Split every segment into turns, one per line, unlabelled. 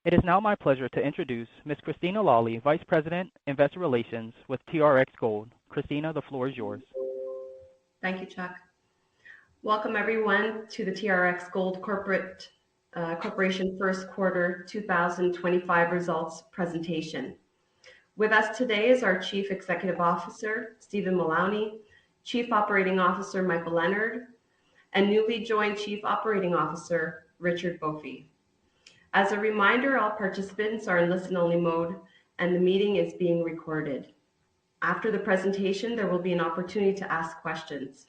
It is now my pleasure to introduce Ms. Christina Lawley, Vice President, Investor Relations with TRXGold. Christina, the floor is yours.
Thank you, Chuck. Welcome, everyone, to the TRXGold Corporation First Quarter 2025 Results Presentation. With us today is our Chief Executive Officer, Stephen Mullowney, Chief Operating Officer, Michael Leonard, and newly joined Chief Operating Officer, Richard Boffey. As a reminder, all participants are in listen-only mode, and the meeting is being recorded. After the presentation, there will be an opportunity to ask questions.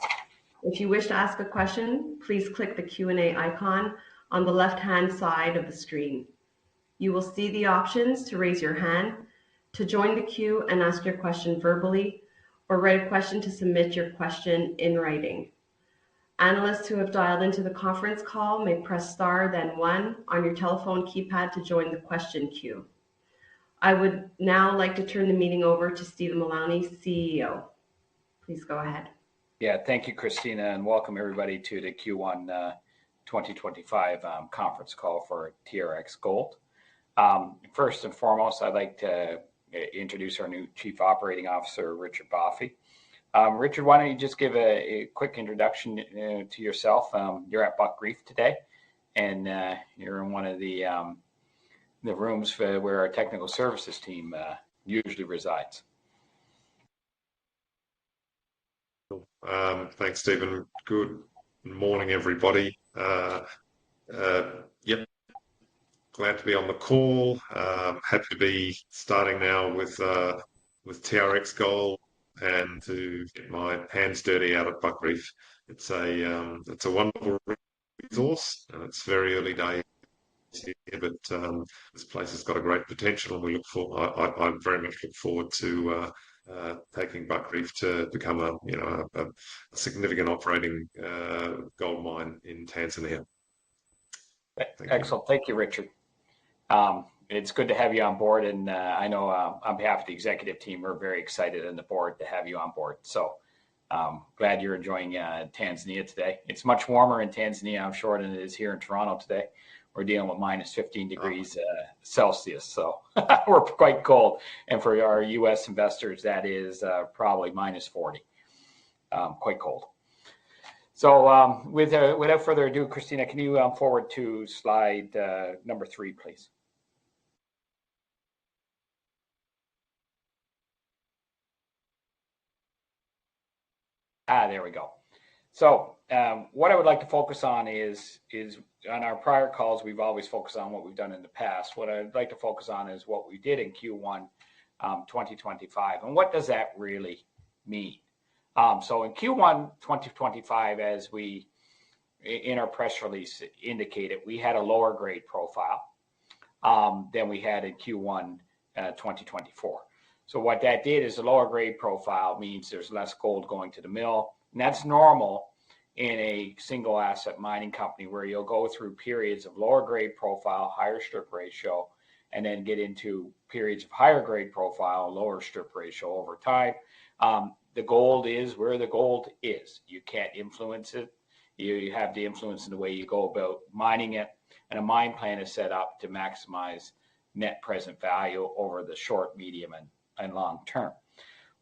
If you wish to ask a question, please click the Q&A icon on the left-hand side of the screen. You will see the options to raise your hand, to join the queue and ask your question verbally, or write a question to submit your question in writing. Analysts who have dialed into the conference call may press star then 1 on your telephone keypad to join the question queue. I would now like to turn the meeting over to Stephen Mullowney, CEO. Please go ahead.
Yeah, thank you, Christina, and welcome everybody to the Q1 2025 conference call for TRXGold. First and foremost, I'd like to introduce our new Chief Operating Officer, Richard Boffey. Richard, why don't you just give a quick introduction to yourself? You're at Buckreef today, and you're in one of the rooms where our technical services team usually resides.
Thanks, Stephen. Good morning, everybody. Yep, glad to be on the call. Happy to be starting now with TRXGold and to get my hands dirty out at Buckreef. It's a wonderful resource, and it's very early days here, but this place has got a great potential, and I very much look forward to taking Buckreef to become a significant operating gold mine in Tanzania.
Excellent. Thank you, Richard. It's good to have you on board, and I know on behalf of the executive team, we're very excited on the board to have you on board. So glad you're enjoying Tanzania today. It's much warmer in Tanzania, I'm sure, than it is here in Toronto today. We're dealing with minus 15 degrees Celsius, so we're quite cold. And for our U.S. investors, that is probably minus 40, quite cold. So without further ado, Christina, can you forward to slide number 3, please? There we go. So what I would like to focus on is on our prior calls, we've always focused on what we've done in the past. What I'd like to focus on is what we did in Q1 2025. And what does that really mean? So in Q1 2025, as we, in our press release, indicated, we had a lower grade profile than we had in Q1 2024. So what that did is the lower grade profile means there's less gold going to the mill. And that's normal in a single asset mining company where you'll go through periods of lower grade profile, higher strip ratio, and then get into periods of higher grade profile, lower strip ratio over time. The gold is where the gold is. You can't influence it. You have the influence in the way you go about mining it. And a mine plan is set up to maximize net present value over the short, medium, and long term.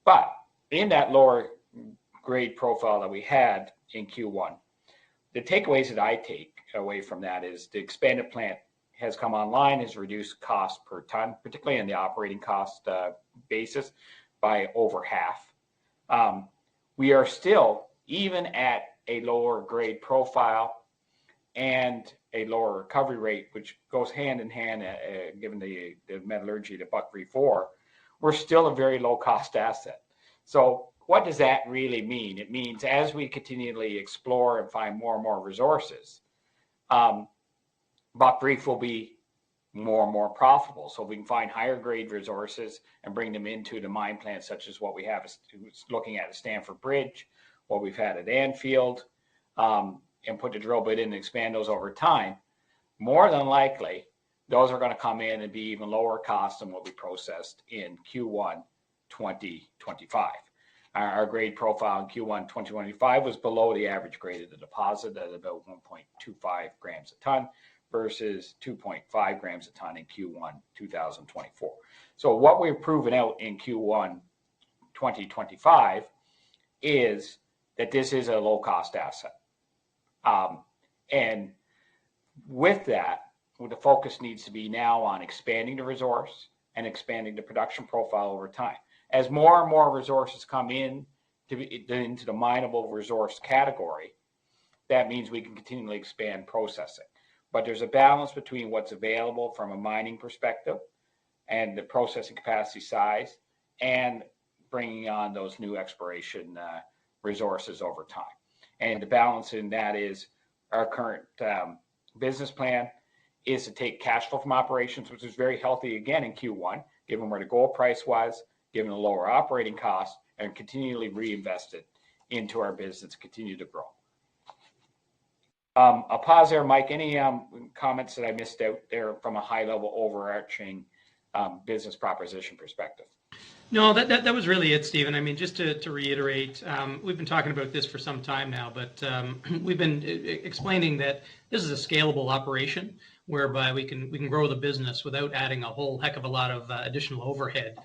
But in that lower grade profile that we had in Q1, the takeaways that I take away from that is the expanded plant has come online, has reduced cost per ton, particularly in the operating cost basis, by over half. We are still, even at a lower grade profile and a lower recovery rate, which goes hand in hand, given the metallurgy that Buckreef for, we're still a very low cost asset. So what does that really mean? It means as we continually explore and find more and more resources, Buckreef will be more and more profitable. So if we can find higher grade resources and bring them into the mine plan, such as what we have looking at Stamford Bridge, what we've had at Anfield, and put the drill bit in and expand those over time, more than likely, those are going to come in and be even lower cost than what we processed in Q1 2025. Our grade profile in Q1 2025 was below the average grade of the deposit at about 1.25 grams a ton versus 2.5 grams a ton in Q1 2024. So what we've proven out in Q1 2025 is that this is a low-cost asset. And with that, the focus needs to be now on expanding the resource and expanding the production profile over time. As more and more resources come into the mineable resource category, that means we can continually expand processing. But there's a balance between what's available from a mining perspective and the processing capacity size and bringing on those new exploration resources over time. And the balance in that is our current business plan is to take cash flow from operations, which is very healthy again in Q1, given where the gold price was, given the lower operating costs, and continually reinvest it into our business to continue to grow. I'll pause there, Mike. Any comments that I missed out there from a high-level overarching business proposition perspective?
No, that was really it, Stephen. I mean, just to reiterate, we've been talking about this for some time now, but we've been explaining that this is a scalable operation whereby we can grow the business without adding a whole heck of a lot of additional overhead.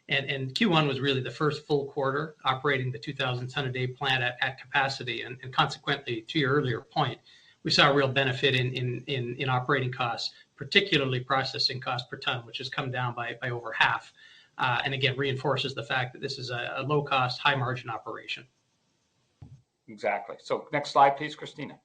And Q1 was really the first full quarter operating the 2,000 ton a day plant at capacity, and consequently, to your earlier point, we saw a real benefit in operating costs, particularly processing cost per ton, which has come down by over half. And again, reinforces the fact that this is a low-cost, high-margin operation.
Exactly. So next slide, please, Christina.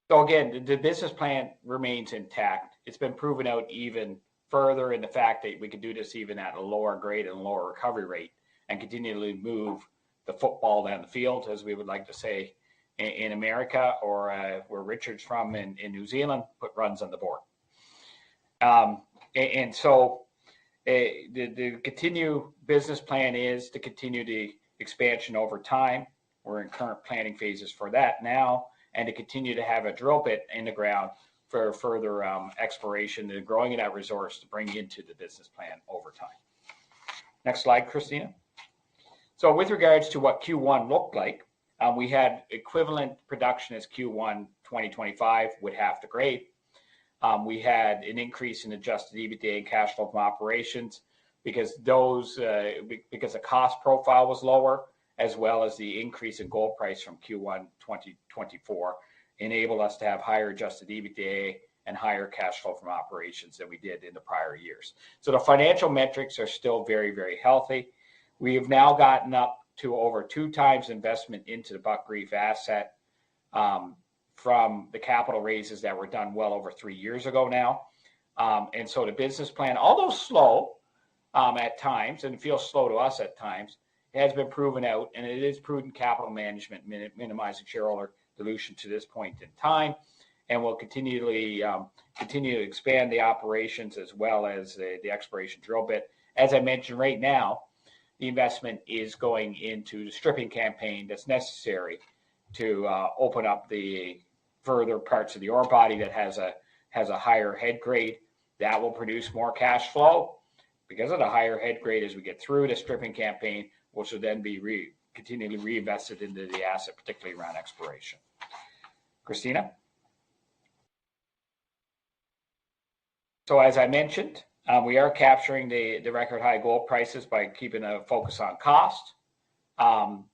So again, the business plan remains intact. It's been proven out even further in the fact that we could do this even at a lower grade and lower recovery rate and continually move the football down the field, as we would like to say in America, or where Richard's from in New Zealand, put runs on the board. And so the continue business plan is to continue the expansion over time. We're in current planning phases for that now, and to continue to have a drill bit in the ground for further exploration and growing of that resource to bring into the business plan over time. Next slide, Christina. So with regards to what Q1 looked like, we had equivalent production as Q1 2025 with half the grade. We had an increase in adjusted EBITDA and cash flow from operations because the cost profile was lower, as well as the increase in gold price from Q1 2024 enabled us to have higher adjusted EBITDA and higher cash flow from operations than we did in the prior years. So the financial metrics are still very, very healthy. We have now gotten up to over 2 times investment into the Buckreef asset from the capital raises that were done well over 3 years ago now. And so the business plan, although slow at times, and it feels slow to us at times, has been proven out, and it is prudent capital management, minimizing shareholder dilution to this point in time, and will continue to expand the operations as well as the exploration drill bit. As I mentioned, right now, the investment is going into the stripping campaign that's necessary to open up the further parts of the ore body that has a higher head grade. That will produce more cash flow because of the higher head grade as we get through the stripping campaign, which will then be continually reinvested into the asset, particularly around exploration. Christina? So as I mentioned, we are capturing the record high gold prices by keeping a focus on cost.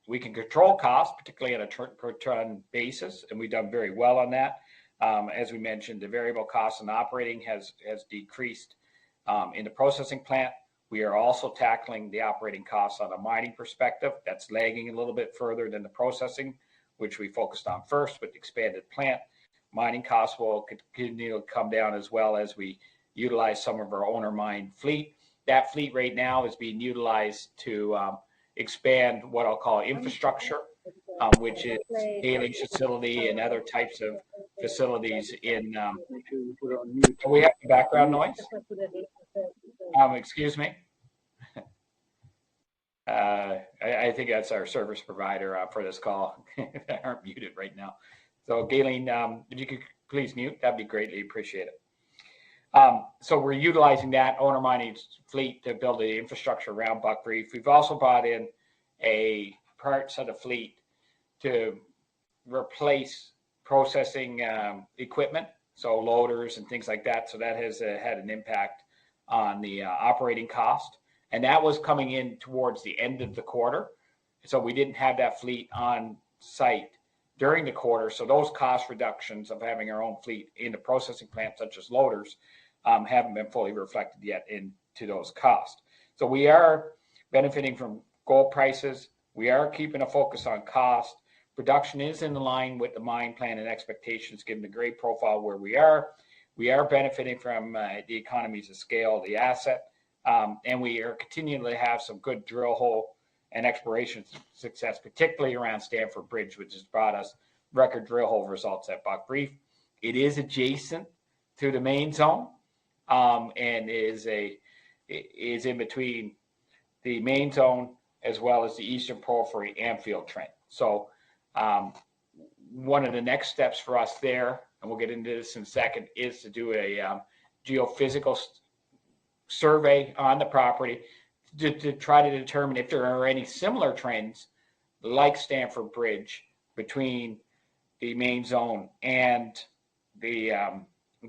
We can control cost, particularly on a per ton basis, and we've done very well on that. As we mentioned, the variable cost in operating has decreased in the processing plant. We are also tackling the operating costs on a mining perspective. That's lagging a little bit further than the processing, which we focused on first with the expanded plant. Mining costs will continue to come down as well as we utilize some of our owner mine fleet. That fleet right now is being utilized to expand what I'll call infrastructure, which is tailings facility and other types of facilities in. Do we have background noise? Excuse me. I think that's our service provider for this call. They aren't muted right now. So Galen, if you could please mute, that'd be greatly appreciated. So we're utilizing that owner mining fleet to build the infrastructure around Buckreef. We've also brought in a parts of the fleet to replace processing equipment. so loaders and things like that. So that has had an impact on the operating cost. And that was coming in towards the end of the quarter. So we didn't have that fleet on site during the quarter. So those cost reductions of having our own fleet in the processing plant, such as loaders, haven't been fully reflected yet into those costs. So we are benefiting from gold prices. We are keeping a focus on cost. Production is in line with the mine plan and expectations, given the grade profile where we are. We are benefiting from the economies of scale of the asset, and we are continuing to have some good drill hole and exploration success, particularly around Stamford Bridge, which has brought us record drill hole results at Buck Reef. It is adjacent to the main zone, and is in between the main zone as well as the Eastern Porphyry Anfield Trend. So one of the next steps for us there, and we'll get into this in a second, is to do a geophysical survey on the property to try to determine if there are any similar trends like Stamford Bridge between the main zone and the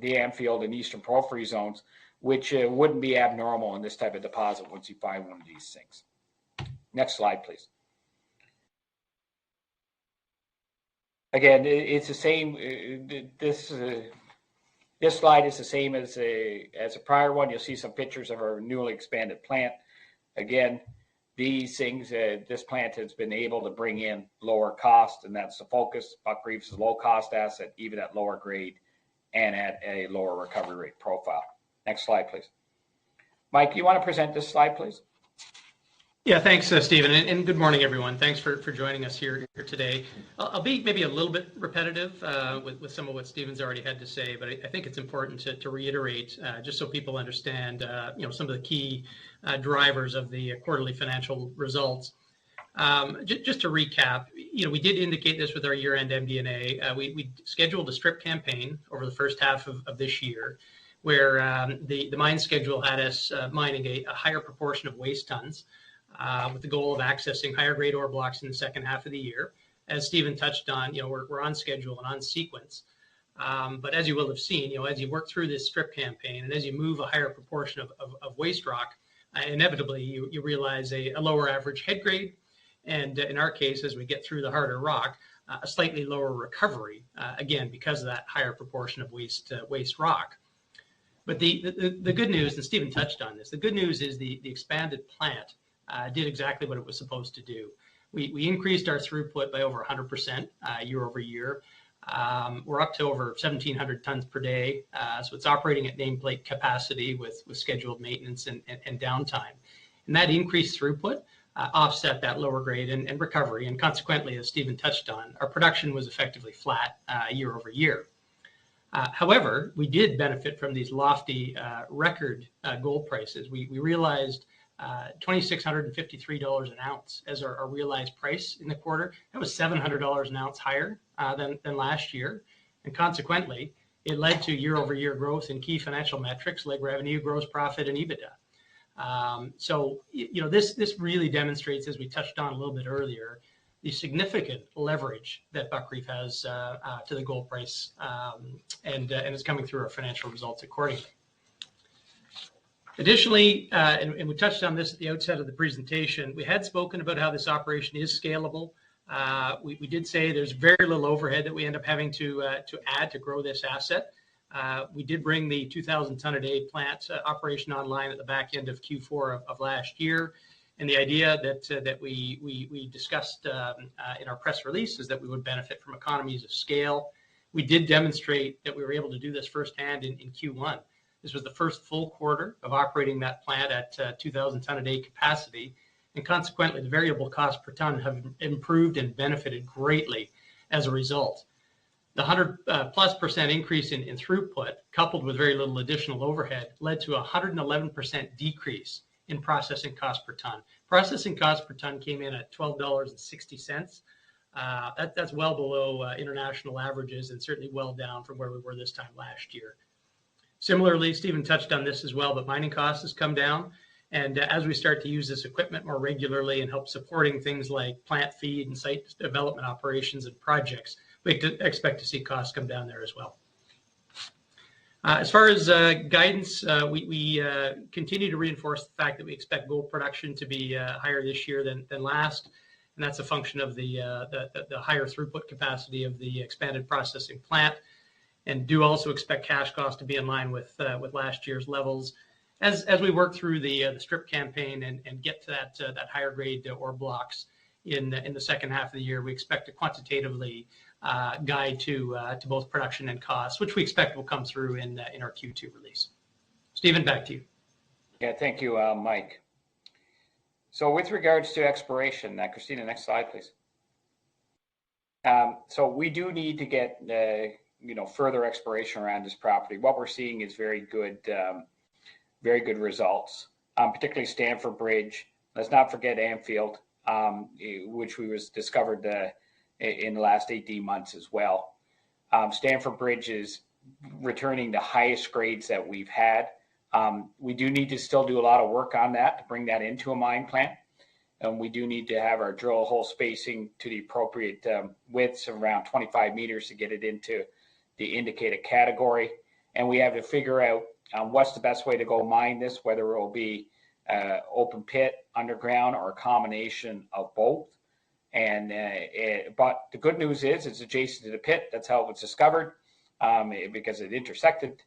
Anfield and Eastern Porphyry zones, which wouldn't be abnormal in this type of deposit once you find one of these things. Next slide, please. Again, it's the same. This slide is the same as a prior one. You'll see some pictures of our newly expanded plant. Again, these things, this plant has been able to bring in lower cost, and that's the focus. Buck Reef is a low-cost asset, even at lower grade and at a lower recovery rate profile. Next slide, please. Mike, you want to present this slide, please?
Yeah, thanks, Stephen, and good morning, everyone. Thanks for joining us here today. I'll be maybe a little bit repetitive with some of what Stephen's already had to say, but I think it's important to reiterate, just so people understand, some of the key drivers of the quarterly financial results. Just to recap, we did indicate this with our year-end MD&A. We scheduled a strip campaign over the first half of this year, where the mine schedule had us mining a higher proportion of waste tons, with the goal of accessing higher grade ore blocks in the second half of the year. As Stephen touched on, we're on schedule and on sequence. But as you will have seen, as you work through this strip campaign and as you move a higher proportion of waste rock, inevitably you realize a lower average head grade. And in our case, as we get through the harder rock, a slightly lower recovery, again, because of that higher proportion of waste rock. But the good news, and Stephen touched on this, the good news is the expanded plant did exactly what it was supposed to do. We increased our throughput by over 100% year over year. We're up to over 1,700 tons per day. So it's operating at nameplate capacity with scheduled maintenance and downtime. And that increased throughput offset that lower grade and recovery. And consequently, as Stephen touched on, our production was effectively flat year over year. However, we did benefit from these lofty record gold prices. We realized $2,653 an ounce as our realized price in the quarter. That was $700 an ounce higher than last year. And consequently, it led to year-over-year growth in key financial metrics like revenue, gross profit, and EBITDA. So this really demonstrates, as we touched on a little bit earlier, the significant leverage that Buck Reef has to the gold price, and it's coming through our financial results accordingly. Additionally, and we touched on this at the outset of the presentation, we had spoken about how this operation is scalable. We did say there's very little overhead that we end up having to add to grow this asset. We did bring the 2,000 ton a day plant operation online at the back end of Q4 of last year. And the idea that we discussed in our press release is that we would benefit from economies of scale. We did demonstrate that we were able to do this firsthand in Q1. This was the first full quarter of operating that plant at 2,000 ton a day capacity. And consequently, the variable cost per ton have improved and benefited greatly as a result. The 100+% increase in throughput, coupled with very little additional overhead, led to a 111% decrease in processing cost per ton. Processing cost per ton came in at $12.60. That's well below international averages and certainly well down from where we were this time last year. Similarly, Stephen touched on this as well, but mining costs has come down. And as we start to use this equipment more regularly and help supporting things like plant feed and site development operations and projects, we expect to see costs come down there as well. As far as guidance, we continue to reinforce the fact that we expect gold production to be higher this year than last, and that's a function of the higher throughput capacity of the expanded processing plant, and do also expect cash costs to be in line with last year's levels. As we work through the strip campaign and get to that higher grade ore blocks in the second half of the year, we expect to quantitatively guide to both production and costs, which we expect will come through in our Q2 release. Stephen, back to you.
Yeah, thank you, Mike. So with regards to exploration, Christina, next slide, please. So we do need to get further exploration around this property. What we're seeing is very good results, particularly Stanford Bridge. Let's not forget Anfield, which was discovered in the last 18 months as well. Stanford Bridge is returning the highest grades that we've had. We do need to still do a lot of work on that to bring that into a mine plan. And we do need to have our drill hole spacing to the appropriate widths of around 25 meters to get it into the indicated category. And we have to figure out what's the best way to go mine this, whether it will be open pit, underground, or a combination of both. And but the good news is it's adjacent to the pit. That's how it was discovered, because it intersected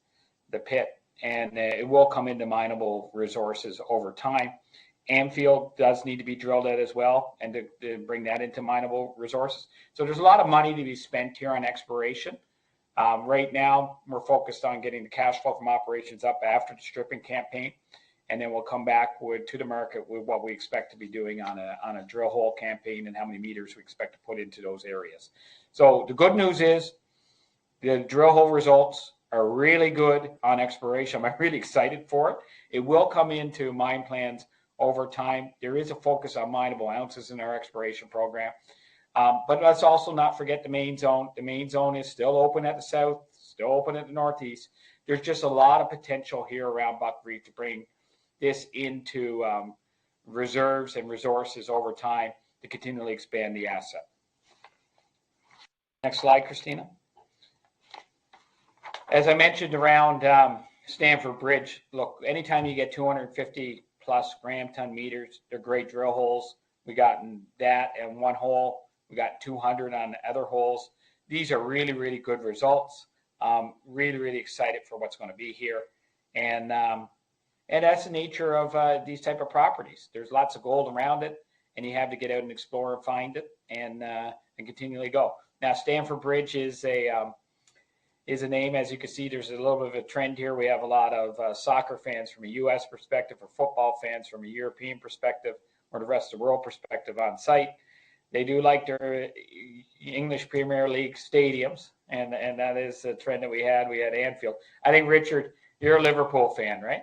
the pit, and it will come into mineable resources over time. Anfield does need to be drilled out as well, and to bring that into mineable resources. So there's a lot of money to be spent here on exploration. Right now, we're focused on getting the cash flow from operations up after the stripping campaign, and then we'll come back to the market with what we expect to be doing on a drill hole campaign and how many meters we expect to put into those areas. So the good news is the drill hole results are really good on exploration. I'm really excited for it. It will come into mine plans over time. There is a focus on mineable ounces in our exploration program. But let's also not forget the main zone. The main zone is still open at the south, still open at the northeast. There's just a lot of potential here around Buck Reef to bring this into reserves and resources over time to continually expand the asset. Next slide, Christina. As I mentioned around Stanford Bridge, look, anytime you get 250 plus gram ton meters, they're great drill holes. We got that in one hole. We got 200 on the other holes. These are really, really good results. Really, really excited for what's going to be here. And that's the nature of these type of properties. There's lots of gold around it, and you have to get out and explore and find it and continually go. Now, Stanford Bridge is a name. As you can see, there's a little bit of a trend here. We have a lot of soccer fans from a U.S. perspective, or football fans from a European perspective, or the rest of the world perspective on site. They do like their English Premier League stadiums, and that is a trend that we had. We had Anfield. I think, Richard, you're a Liverpool fan, right?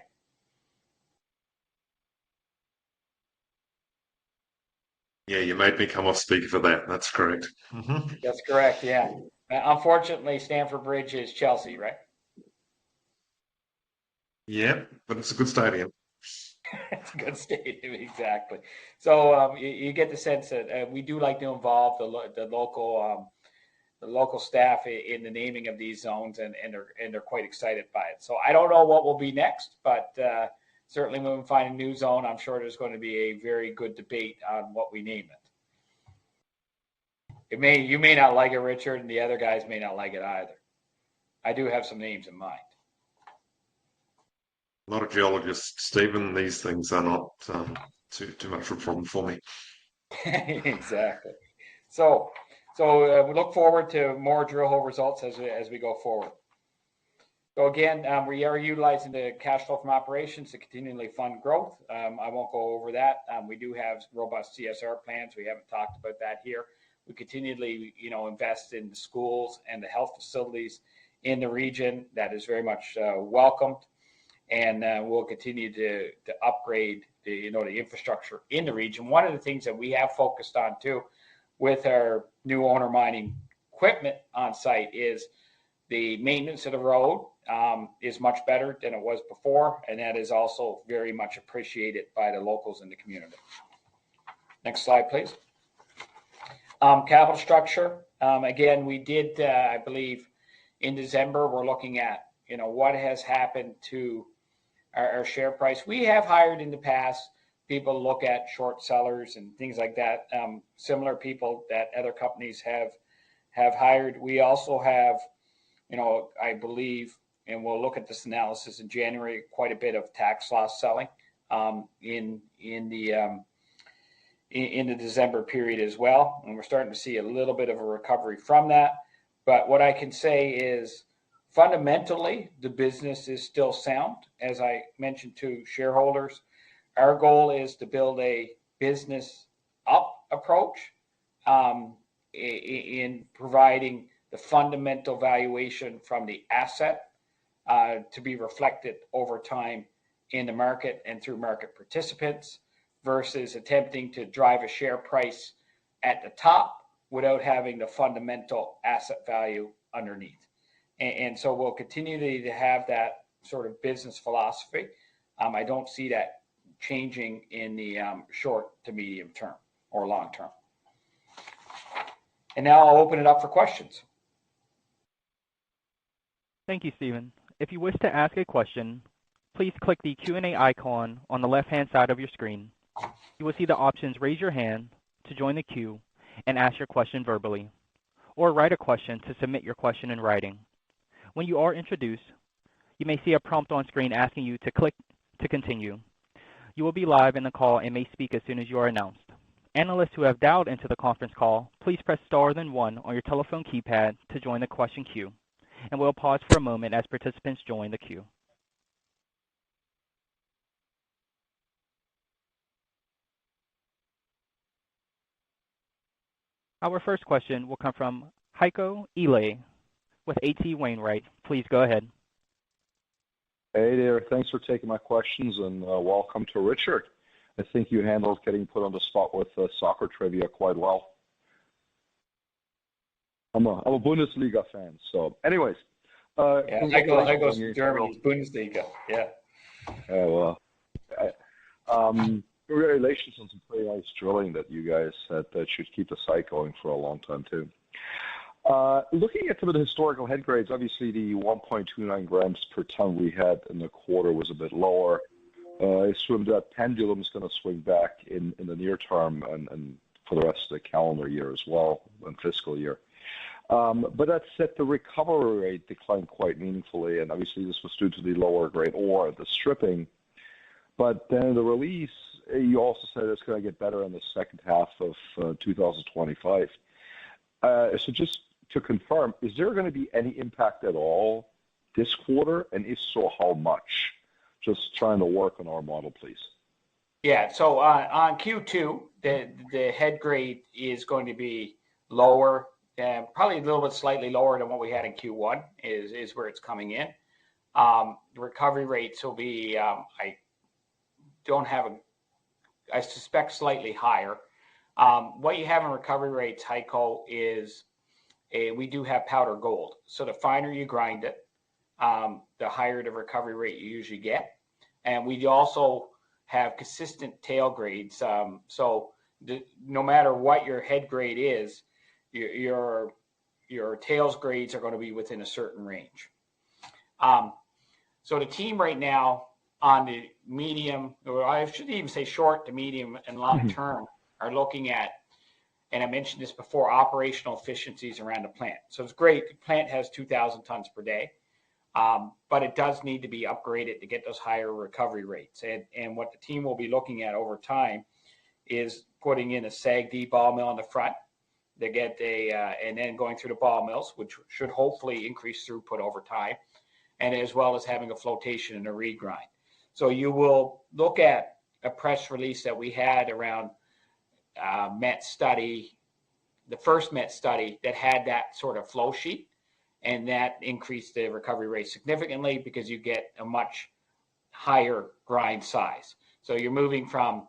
Yeah, you made me come off speaker for that. That's correct.
Mm-hmm. That's correct, yeah. Unfortunately, Stanford Bridge is Chelsea, right?
Yeah, but it's a good stadium.
It's a good stadium, exactly. So you get the sense that we do like to involve the local staff in the naming of these zones, and they're quite excited by it. So I don't know what will be next, but certainly when we find a new zone, I'm sure there's going to be a very good debate on what we name it. You may not like it, Richard, and the other guys may not like it either. I do have some names in mind.
I'm not a geologist, Stephen. These things are not too much of a problem for me.
Exactly. So we look forward to more drill hole results as we go forward. So again, we are utilizing the cash flow from operations to continually fund growth. I won't go over that. We do have robust CSR plans. We haven't talked about that here. We continually, invest in the schools and the health facilities in the region. That is very much welcomed, and we'll continue to upgrade the infrastructure in the region. One of the things that we have focused on too, with our new OntarioMining equipment on site, is the maintenance of the road is much better than it was before, and that is also very much appreciated by the locals in the community. Next slide, please. Capital structure. Again, we did, I believe, in December, we're looking at what has happened to our share price. We have hired in the past people to look at short sellers and things like that, similar people that other companies have hired. We also have, I believe, and we'll look at this analysis in January, quite a bit of tax loss selling in the December period as well, and we're starting to see a little bit of a recovery from that. But what I can say is, fundamentally, the business is still sound. As I mentioned to shareholders, our goal is to build a business up approach in providing the fundamental valuation from the asset to be reflected over time in the market and through market participants, versus attempting to drive a share price at the top without having the fundamental asset value underneath. And so we'll continue to have that sort of business philosophy. I don't see that changing in the short to medium term or long term. And now I'll open it up for questions.
Thank you, Stephen. If you wish to ask a question, please click the Q&A icon on the left-hand side of your screen. You will see the options raise your hand to join the queue and ask your question verbally, or write a question to submit your question in writing. When you are introduced, you may see a prompt on screen asking you to click to continue. You will be live in the call and may speak as soon as you are announced. Analysts who have dialed into the conference call, please press star then 1 on your telephone keypad to join the question queue, and we'll pause for a moment as participants join the queue. Our first question will come from Heiko Ihle with H.C. Wainwright. Please go ahead.
Hey there. Thanks for taking my questions, and welcome to Richard. I think you handled getting put on the spot with soccer trivia quite well. I'm a Bundesliga fan, so anyways.
I go to Germany's Bundesliga, yeah.
Congratulations on some pretty nice drilling that you guys had that should keep the site going for a long time too. Looking at some of the historical head grades, obviously the 1.29 grams per ton we had in the quarter was a bit lower. I assume that pendulum is going to swing back in the near term and for the rest of the calendar year as well, and fiscal year. But that said, the recovery rate declined quite meaningfully, and obviously this was due to the lower grade ore, the stripping. But then in the release, you also said it's going to get better in the second half of 2025. So just to confirm, is there going to be any impact at all this quarter? And if so, how much? Just trying to work on our model, please.
Yeah, so on Q2, the head grade is going to be lower, probably a little bit slightly lower than what we had in Q1 is where it's coming in. The recovery rates will be, I suspect slightly higher. What you have in recovery rates, Heiko, is we do have powder gold. So the finer you grind it, the higher the recovery rate you usually get. And we also have consistent tail grades. So no matter what your head grade is, your tails grades are going to be within a certain range. So the team right now on the medium, or I should even say short to medium and long term, are looking at, and I mentioned this before, operational efficiencies around the plant. So it's great. The plant has 2,000 tons per day, but it does need to be upgraded to get those higher recovery rates. And what the team will be looking at over time is putting in a SAG-D ball mill on the front. They get and then going through the ball mills, which should hopefully increase throughput over time, and as well as having a flotation and a regrind. So you will look at a press release that we had around MET study, the first MET study that had that sort of flow sheet, and that increased the recovery rate significantly because you get a much higher grind size. So you're moving from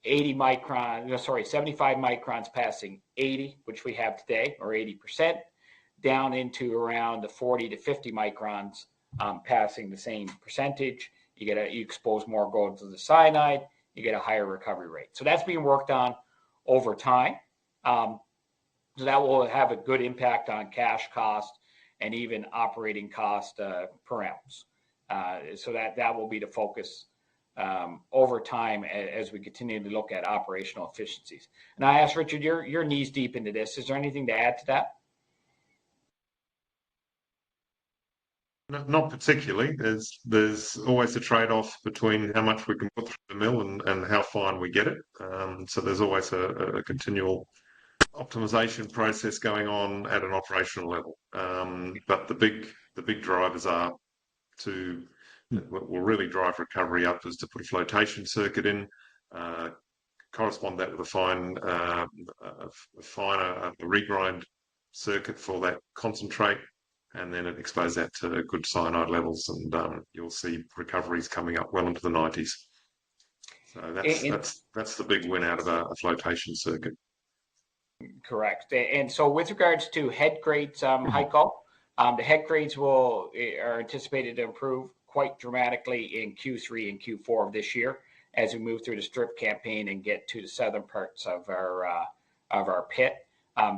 75 microns passing 80, which we have today, or 80%, down into around the 40 to 50 microns passing the same percentage. You expose more gold to the cyanide, you get a higher recovery rate. So that's being worked on over time. So that will have a good impact on cash cost and even operating cost per ounce. So that will be the focus over time as we continue to look at operational efficiencies. And I asked Richard, you're knees deep into this. Is there anything to add to that?
Not particularly. There's always a trade-off between how much we can put through the mill and how fine we get it. So there's always a continual optimization process going on at an operational level. But the big drivers are will really drive recovery up is to put a flotation circuit in, correspond that with a finer regrind circuit for that concentrate, and then expose that to good cyanide levels, and you'll see recoveries coming up well into the 90s. So that's the big win out of a flotation circuit.
Correct. And so with regards to head grades, Heiko, the head grades are anticipated to improve quite dramatically in Q3 and Q4 of this year as we move through the strip campaign and get to the southern parts of our pit.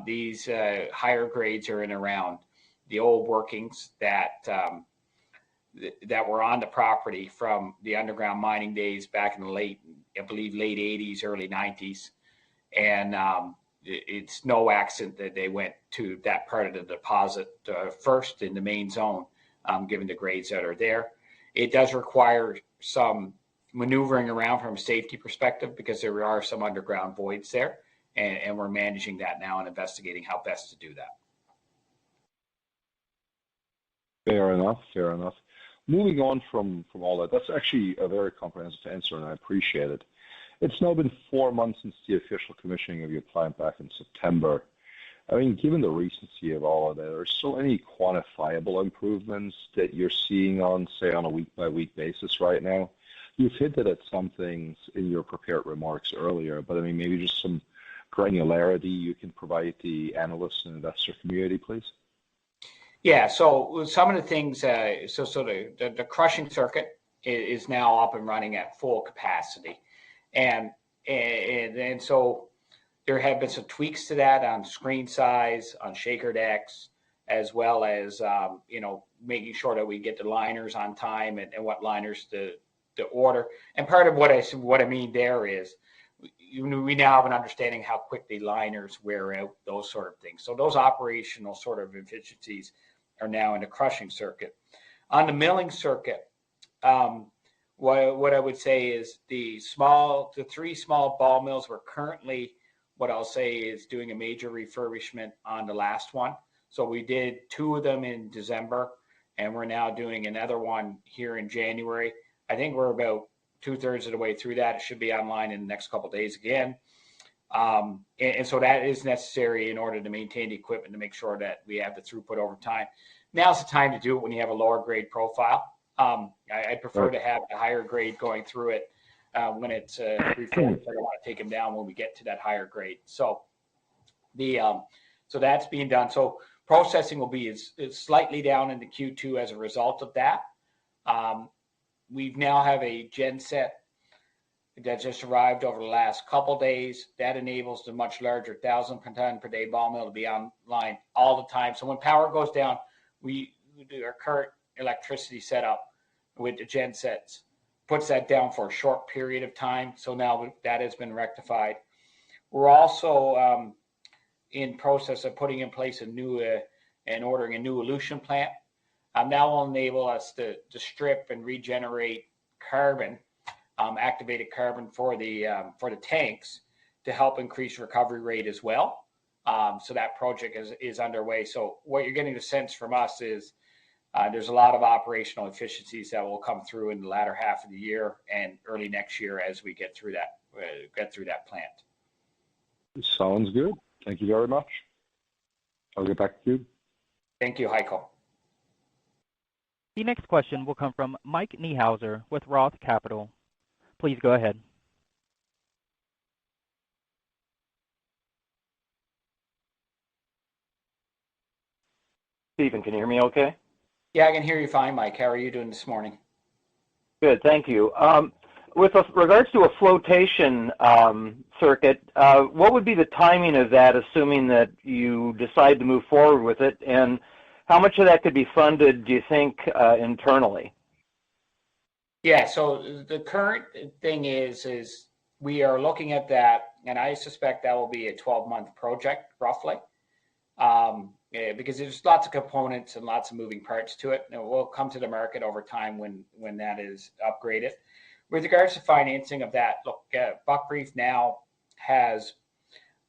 These higher grades are in around the old workings that were on the property from the underground mining days back in the late 80s, early 90s. And it's no accident that they went to that part of the deposit first in the main zone, given the grades that are there. It does require some maneuvering around from a safety perspective because there are some underground voids there, and we're managing that now and investigating how best to do that.
Fair enough. Moving on from all that, that's actually a very comprehensive answer, and I appreciate it. It's now been 4 months since the official commissioning of your plant back in September. I mean, given the recency of all of that, are still any quantifiable improvements that you're seeing on a week-by-week basis right now? You've hinted at some things in your prepared remarks earlier, but I mean, maybe just some granularity you can provide the analysts and investor community, please.
Yeah, so some of the things, the crushing circuit is now up and running at full capacity. And so there have been some tweaks to that on screen size, on shaker decks, as well as, making sure that we get the liners on time and what liners to order. And part of what I mean there is we now have an understanding how quickly liners wear out, those sort of things. So those operational sort of efficiencies are now in the crushing circuit. On the milling circuit, what I would say is the 3 small ball mills were currently, what I'll say is doing a major refurbishment on the last one. So we did 2 of them in December, and we're now doing another one here in January. I think we're about 2/3 of the way through that. It should be online in the next couple of days again. And so that is necessary in order to maintain the equipment to make sure that we have the throughput over time. Now's the time to do it when you have a lower grade profile. I prefer to have the higher grade going through it when it's reformed. I don't want to take them down when we get to that higher grade. So so that's being done. So processing will be is slightly down in the Q2 as a result of that. We now have a gen set that just arrived over the last couple days. That enables the much larger 1,000 ton per day ball mill to be online all the time. So when power goes down, we do our current electricity setup with the gen sets, puts that down for a short period of time. So now that has been rectified. We're also in process of putting in place and ordering a new elution plant. That will enable us to strip and regenerate carbon, activated carbon for the tanks to help increase recovery rate as well. So that project is underway. So what you're getting the sense from us is there's a lot of operational efficiencies that will come through in the latter half of the year and early next year as we get through that plant.
Sounds good. Thank you very much. I'll get back to you.
Thank you, Heiko.
The next question will come from Mike Niehauser with Roth Capital. Please go ahead.
Stephen, can you hear me okay?
Yeah, I can hear you fine, Mike. How are you doing this morning?
Good, thank you. With regards to a flotation circuit, what would be the timing of that, assuming that you decide to move forward with it? And how much of that could be funded, do you think, internally?
Yeah, so the current thing is we are looking at that, and I suspect that will be a 12-month project, roughly, because there's lots of components and lots of moving parts to it. And we'll come to the market over time when that is upgraded. With regards to financing of that, look, Buckreef now has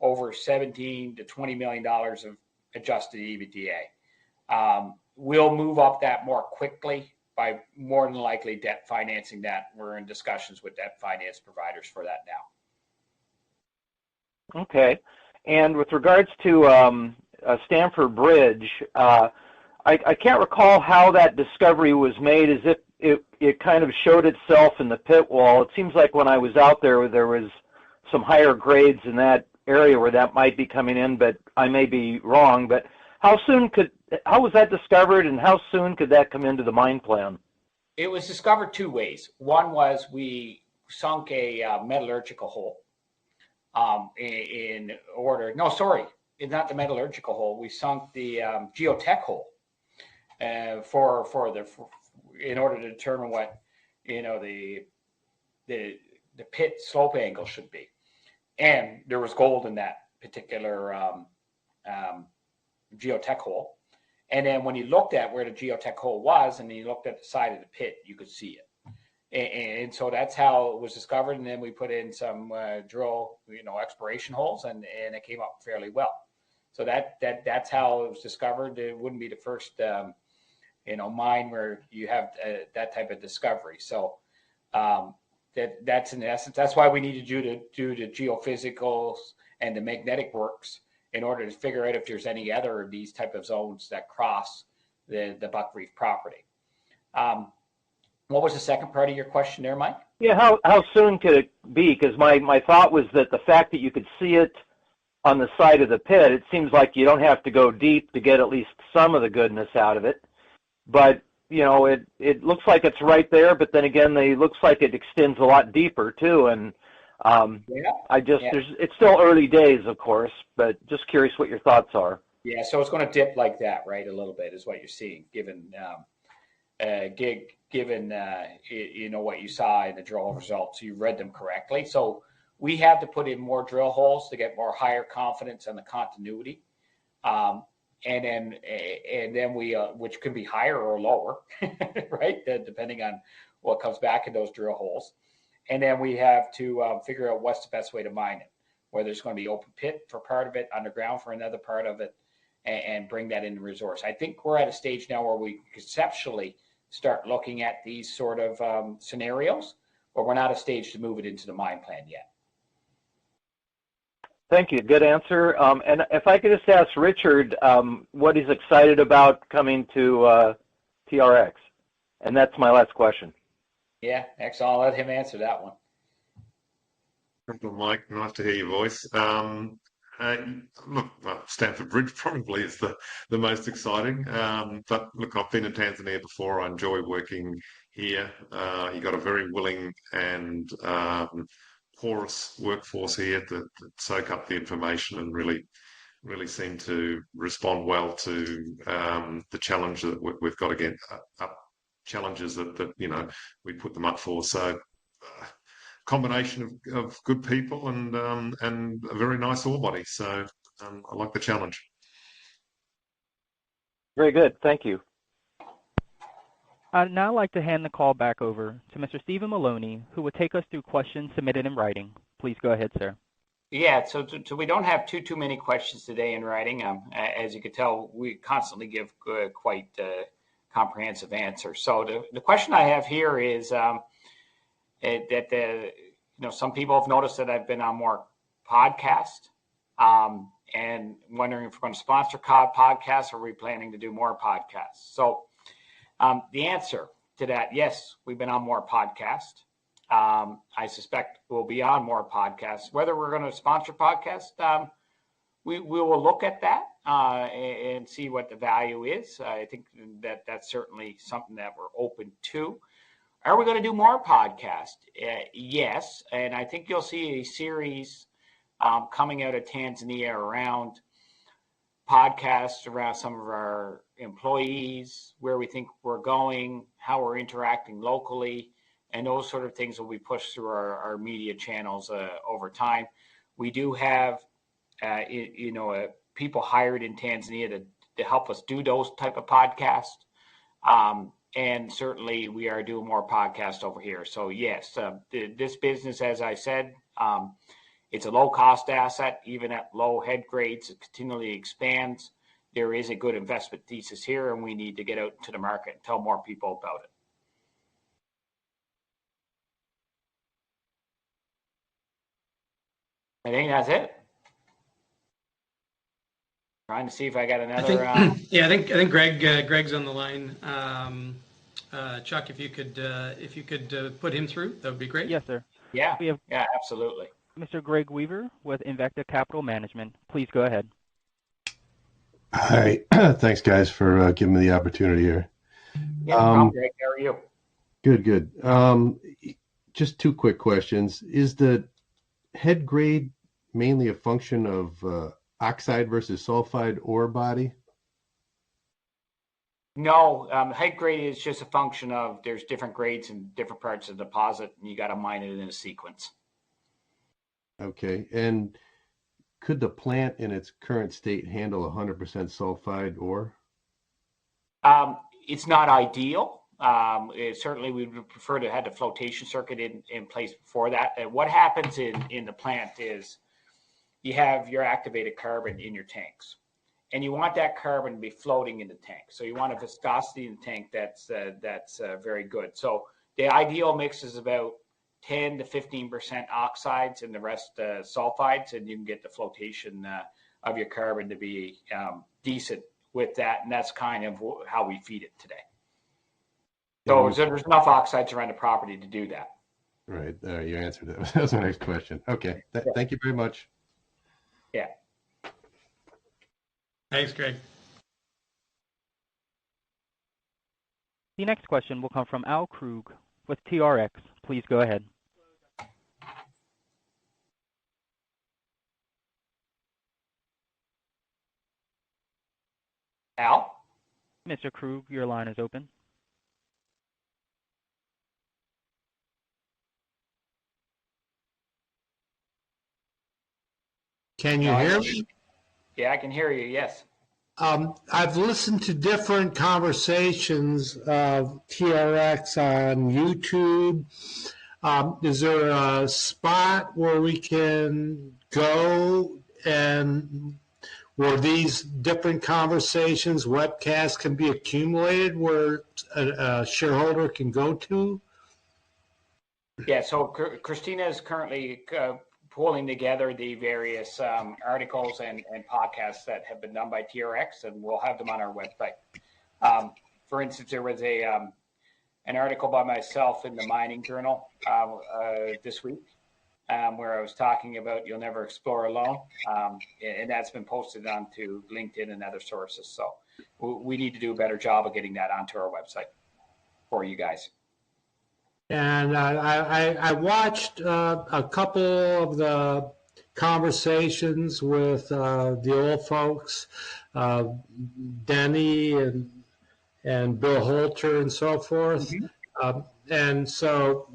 over $17 to $20 million of adjusted EBITDA. We'll move up that more quickly by more than likely debt financing that. We're in discussions with debt finance providers for that now.
Okay. And with regards to Stamford Bridge, I can't recall how that discovery was made. As if it kind of showed itself in the pit wall. It seems like when I was out there was some higher grades in that area where that might be coming in, but I may be wrong. But how was that discovered, and how soon could that come into the mine plan?
It was discovered two ways. One was we sunk a metallurgical hole in order. No, sorry, it's not the metallurgical hole. We sunk the geotech hole in order to determine what the pit slope angle should be, and there was gold in that particular geotech hole. And then when you looked at where the geotech hole was, and you looked at the side of the pit, you could see it. And so that's how it was discovered. And then we put in some drill, exploration holes, and it came up fairly well. So that's how it was discovered. It wouldn't be the first, mine where you have that type of discovery. So that's in essence. That's why we needed you to do the geophysicals and the magnetic works in order to figure out if there's any other of these type of zones that cross the Buckreef property. What was the second part of your question there, Mike?
Yeah, how soon could it be? Because my thought was that the fact that you could see it on the side of the pit, it seems like you don't have to go deep to get at least some of the goodness out of it. But, it looks like it's right there, but then again, it looks like it extends a lot deeper too. And it's still early days, of course, but just curious what your thoughts are.
Yeah, so it's going to dip like that, right? A little bit is what you're seeing, given what you saw in the drill results. You read them correctly. So we have to put in more drill holes to get more higher confidence in the continuity. And then we, which could be higher or lower, right? Depending on what comes back in those drill holes. And then we have to figure out what's the best way to mine it, whether it's going to be open pit for part of it, underground for another part of it, and bring that into resource. I think we're at a stage now where we conceptually start looking at these sort of scenarios, but we're not at a stage to move it into the mine plan yet.
Thank you. Good answer. And if I could just ask Richard what he's excited about coming to TRX. And that's my last question.
Yeah, excellent. I'll let him answer that one.
Mike, nice to hear your voice. Look, Stamford Bridge probably is the most exciting. But look, I've been in Tanzania before. I enjoy working here. You got a very willing and porous workforce here that soak up the information and really seem to respond well to the challenge that we've got to get up. Challenges that we put them up for. So combination of good people and a very nice ore body. So I like the challenge.
Very good. Thank you.
I'd now like to hand the call back over to Mr. Stephen Maloney, who will take us through questions submitted in writing. Please go ahead, sir.
Yeah, so we don't have too many questions today in writing. As you can tell, we constantly give quite comprehensive answers. So the question I have here is that some people have noticed that I've been on more podcasts and wondering if we're going to sponsor podcasts or are we planning to do more podcasts. So the answer to that, yes, we've been on more podcasts. I suspect we'll be on more podcasts. Whether we're going to sponsor podcasts, we will look at that and see what the value is. I think that's certainly something that we're open to. Are we going to do more podcasts? Yes, and I think you'll see a series coming out of Tanzania around podcasts around some of our employees, where we think we're going, how we're interacting locally, and those sort of things will be pushed through our media channels over time. We do have, people hired in Tanzania to help us do those type of podcasts. And certainly we are doing more podcasts over here. So yes, this business, as I said, it's a low-cost asset. Even at low head grades, it continually expands. There is a good investment thesis here, and we need to get out to the market and tell more people about it. I think that's it. Trying to see if I got another.
I think Greg's on the line. Chuck, if you could put him through, that would be great.
Yes, sir.
Yeah.
We have
Absolutely.
Mr. Greg Weaver with Invecta Capital Management. Please go ahead.
Hi. Thanks, guys, for giving me the opportunity here.
Yeah, Greg, how are you?
Good. Just two quick questions. Is the head grade mainly a function of oxide versus sulfide ore body?
No, head grade is just a function of there's different grades in different parts of the deposit, and you got to mine it in a sequence. Okay.
And could the plant in its current state handle 100% sulfide ore?
It's not ideal. Certainly, we would prefer to have the flotation circuit in place before that. And what happens in the plant is you have your activated carbon in your tanks, and you want that carbon to be floating in the tank. So you want a viscosity in the tank that's very good. So the ideal mix is about 10 to 15% oxides and the rest sulfides, and you can get the flotation of your carbon to be decent with that, and that's kind of how we feed it today. So there's enough oxides around the property to do that.
Right. You answered it. That was my next question. Okay. Thank you very much.
Yeah.
Thanks, Greg.
The next question will come from Al Krug with TRX. Please go ahead.
Al?
Mr. Krug, your line is open.
Can you hear me?
Yeah, I can hear you, yes.
I've listened to different conversations of TRX on YouTube. Is there a spot where we can go and where these different conversations, webcasts can be accumulated where a shareholder can go to?
Yeah, so Christina is currently pulling together the various articles and podcasts that have been done by TRX, and we'll have them on our website. For instance, there was an article by myself in the Mining Journal this week where I was talking about you'll never explore alone, and that's been posted onto LinkedIn and other sources. So we need to do a better job of getting that onto our website for you guys.
And I watched a couple of the conversations with the old folks, Denny and Bill Holter and so forth. Mm-hmm. And so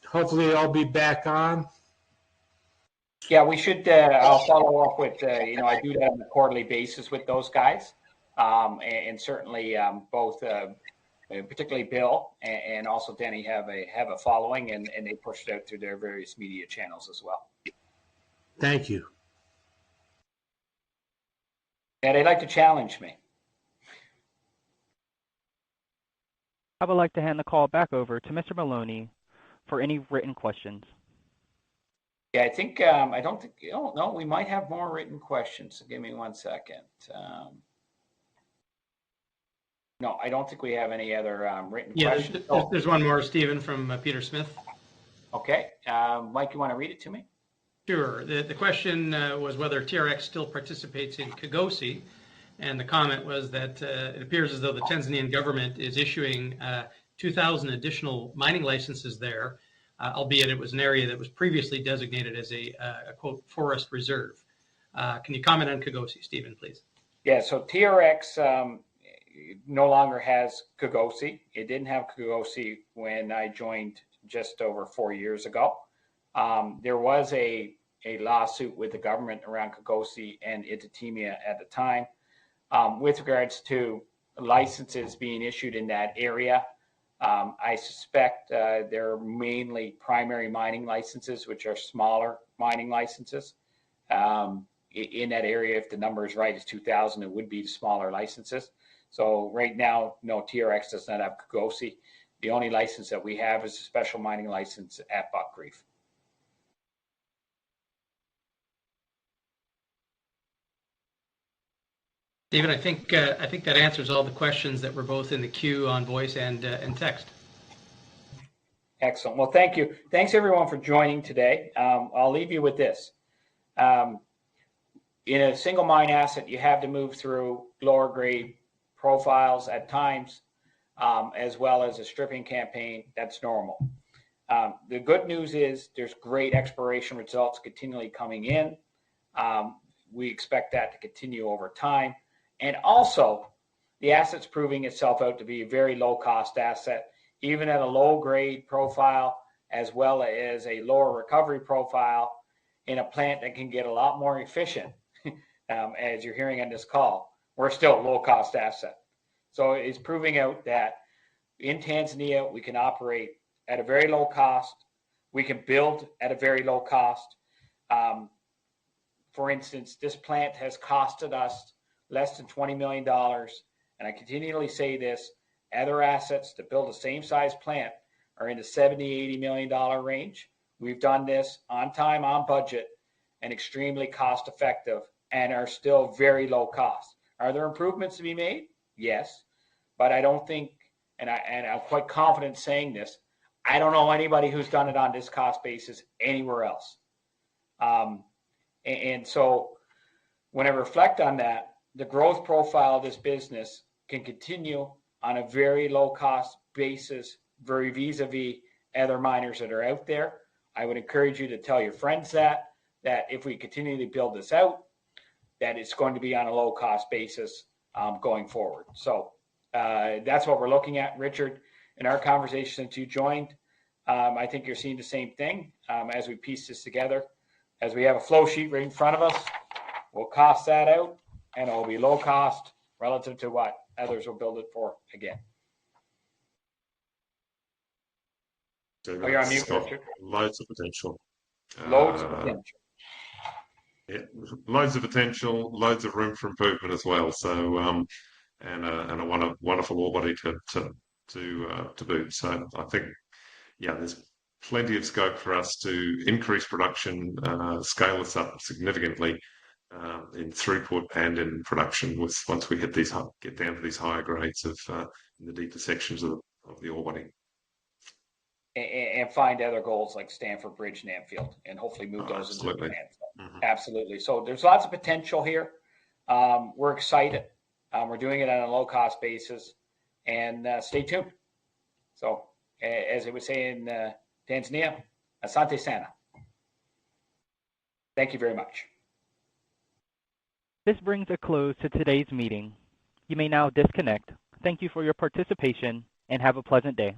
hopefully I'll be back on.
Yeah, we should. I'll follow up with, I do that on a quarterly basis with those guys. And certainly both particularly Bill and also Denny have a following, and they push it out through their various media channels as well.
Thank you.
Yeah, they like to challenge me.
I would like to hand the call back over to Mr. Maloney for any written questions.
Yeah, I think we might have more written questions. Give me 1 second. No, I don't think we have any other written questions.
There's one more, Stephen, from Peter Smith.
Okay. Mike, you want to read it to me?
Sure. The question was whether TRX still participates in Kigosi, and the comment was that it appears as though the Tanzanian government is issuing 2,000 additional mining licenses there, albeit it was an area that was previously designated as a quote, forest reserve. Can you comment on Kigosi, Stephen, please?
Yeah, so TRX no longer has Kagosi. It didn't have Kagosi when I joined just over 4 years ago. There was a lawsuit with the government around Kagosi and Itatimia at the time with regards to licenses being issued in that area. I suspect they're mainly primary mining licenses, which are smaller mining licenses. In that area, if the number is right, is 2,000, it would be the smaller licenses. So right now, no, TRX does not have Kagosi. The only license that we have is a special mining license at Buckreef.
David, I think that answers all the questions that were both in the queue on voice and text.
Excellent. Well, thank you. Thanks everyone for joining today. I'll leave you with this. In a single mine asset, you have to move through lower grade profiles at times, as well as a stripping campaign. That's normal. The good news is there's great exploration results continually coming in. We expect that to continue over time. And also, the asset's proving itself out to be a very low-cost asset, even at a low-grade profile, as well as a lower recovery profile in a plant that can get a lot more efficient. As you're hearing on this call, we're still a low-cost asset. So it's proving out that in Tanzania, we can operate at a very low cost. We can build at a very low cost. For instance, this plant has costed us less than $20 million. And I continually say this, other assets to build the same size plant are in the $70, $80 million range. We've done this on time, on budget, and extremely cost effective, and are still very low cost. Are there improvements to be made? Yes. But I don't think, and I'm quite confident saying this, I don't know anybody who's done it on this cost basis anywhere else. And so when I reflect on that, the growth profile of this business can continue on a very low cost basis, very vis-a-vis other miners that are out there. I would encourage you to tell your friends that if we continue to build this out, that it's going to be on a low cost basis going forward. So that's what we're looking at, Richard. In our conversation since you joined, I think you're seeing the same thing as we piece this together. As we have a flow sheet right in front of us, we'll cost that out, and it will be low cost relative to what others will build it for again.
So
you're on mute, Richard.
Loads of potential.
Loads of potential.
Yeah, loads of potential, loads of room for improvement as well. So, and a wonderful ore body to boot. So I think, yeah, there's plenty of scope for us to increase production, scale this up significantly in throughput and in production. Once we get down to these higher grades of in the deeper sections of the ore body.
And find other goals like Stanford Bridge and Anfield, and hopefully move those into the plan. So, absolutely. So there's lots of potential here. We're excited. We're doing it on a low-cost basis, and stay tuned. So, as they would say in Tanzania, asante sana. Thank you very much.
This brings a close to today's meeting. You may now disconnect. Thank you for your participation, and have a pleasant day.